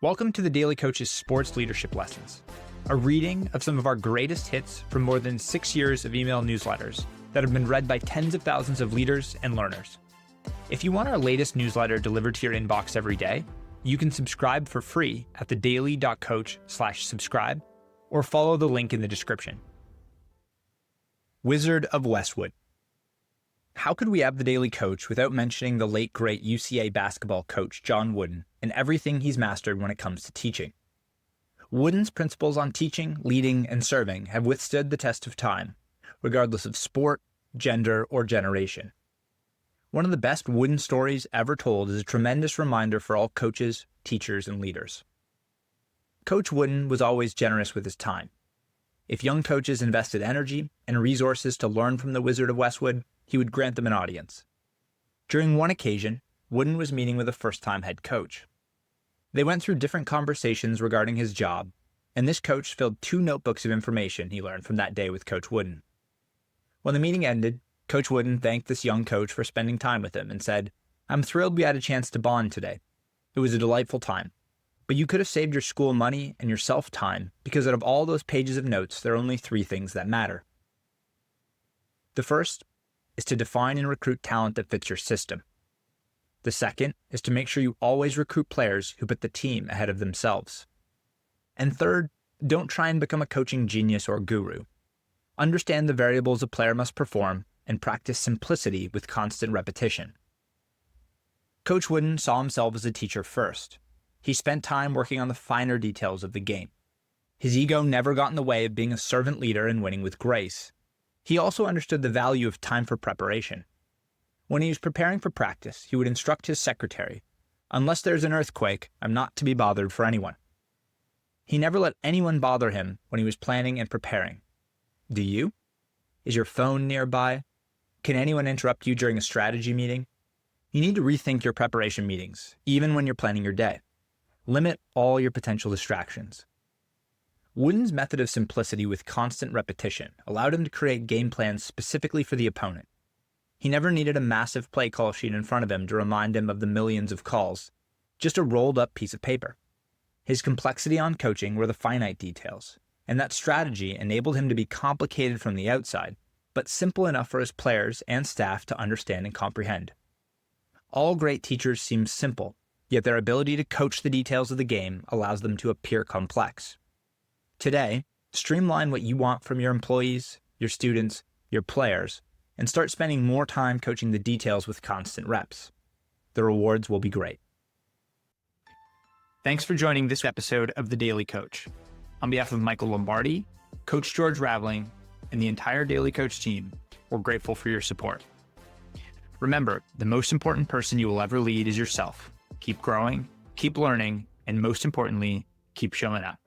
Welcome to the Daily Coach's Sports Leadership Lessons, a reading of some of our greatest hits from more than 6 years of email newsletters that have been read by tens of thousands of leaders and learners. If you want our latest newsletter delivered to your inbox every day, you can subscribe for free at thedaily.coach/subscribe or follow the link in the description. Wizard of Westwood. How could we have the Daily Coach without mentioning the late great UCA basketball coach John Wooden and everything he's mastered when it comes to teaching? Wooden's principles on teaching, leading, and serving have withstood the test of time, regardless of sport, gender, or generation. One of the best Wooden stories ever told is a tremendous reminder for all coaches, teachers, and leaders. Coach Wooden was always generous with his time. If young coaches invested energy and resources to learn from the Wizard of Westwood, he would grant them an audience. During one occasion, Wooden was meeting with a first-time head coach. They went through different conversations regarding his job, and this coach filled 2 notebooks of information he learned from that day with Coach Wooden. When the meeting ended, Coach Wooden thanked this young coach for spending time with him and said, "I'm thrilled we had a chance to bond today. It was a delightful time. But you could have saved your school money and yourself time because out of all those pages of notes, there are only 3 things that matter. The first is to define and recruit talent that fits your system. The second is to make sure you always recruit players who put the team ahead of themselves. And third, don't try and become a coaching genius or guru. Understand the variables a player must perform and practice simplicity with constant repetition." Coach Wooden saw himself as a teacher first. He spent time working on the finer details of the game. His ego never got in the way of being a servant leader and winning with grace. He also understood the value of time for preparation. When he was preparing for practice, he would instruct his secretary, "Unless there's an earthquake, I'm not to be bothered for anyone." He never let anyone bother him when he was planning and preparing. Do you? Is your phone nearby? Can anyone interrupt you during a strategy meeting? You need to rethink your preparation meetings, even when you're planning your day. Limit all your potential distractions. Wooden's method of simplicity with constant repetition allowed him to create game plans specifically for the opponent. He never needed a massive play call sheet in front of him to remind him of the millions of calls, just a rolled-up piece of paper. His complexity on coaching were the finite details, and that strategy enabled him to be complicated from the outside, but simple enough for his players and staff to understand and comprehend. All great teachers seem simple, yet their ability to coach the details of the game allows them to appear complex. Today, streamline what you want from your employees, your students, your players, and start spending more time coaching the details with constant reps. The rewards will be great. Thanks for joining this episode of The Daily Coach. On behalf of Michael Lombardi, Coach George Raveling, and the entire Daily Coach team, we're grateful for your support. Remember, the most important person you will ever lead is yourself. Keep growing, keep learning, and most importantly, keep showing up.